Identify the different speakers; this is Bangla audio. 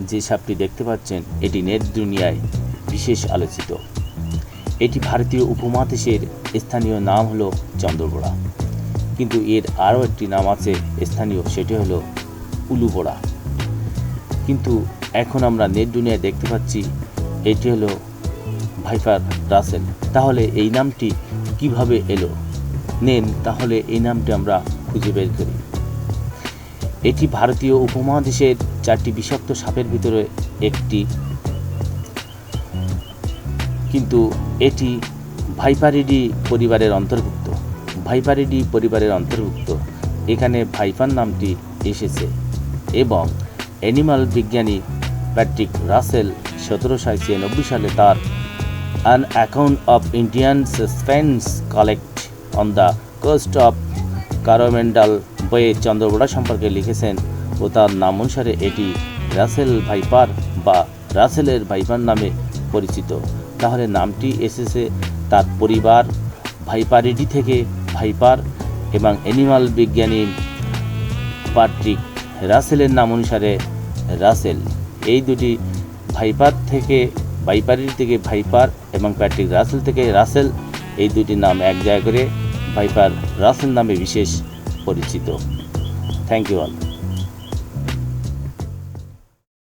Speaker 1: যে সাপটি দেখতে পাচ্ছেন এটি নেট দুনিয়ায় বিশেষ আলোচিত। এটি ভারতীয় উপমহাদেশের স্থানীয় নাম হলো চন্দ্রবোড়া, কিন্তু এর আরও একটি নাম আছে স্থানীয়, সেটি হলো উলুবোড়া। কিন্তু এখন আমরা নেট দুনিয়ায় দেখতে পাচ্ছি এটি হলো ভাইপার রাসেল। তাহলে এই নামটি কিভাবে এলো? নেন তাহলে এই নামটি আমরা খুঁজে বের করি। এটি ভারতীয় উপমহাদেশের 4টি বিষাক্ত সাপের ভিতরে একটি, কিন্তু এটি ভাইপারিডি পরিবারের অন্তর্ভুক্ত। এখানে ভাইপার নামটি এসেছে এবং অ্যানিমাল বিজ্ঞানী প্যাট্রিক রাসেল 1796 সালে তার an account of Indian serpents collect on the coast of Coromandel বইয়ে চন্দ্রবোড়া সম্পর্কে লিখেছেন ও তার নাম অনুসারে এটি রাসেল ভাইপার বা রাসেলের ভাইপার নামে পরিচিত। তাহলে নামটি এসেছে তার পরিবার ভাইপারিডি থেকে, ভাইপার, এবং অ্যানিমাল বিজ্ঞানী প্যাট্রিক রাসেলের নাম অনুসারে রাসেল। এই দুটি ভাইপারিডি থেকে ভাইপার এবং প্যাট্রিক রাসেল থেকে রাসেল, এই দুটি নাম এক জায়গায় করে ভাইপার রাসেল নামে বিশেষ পরিচিত। Thank you all.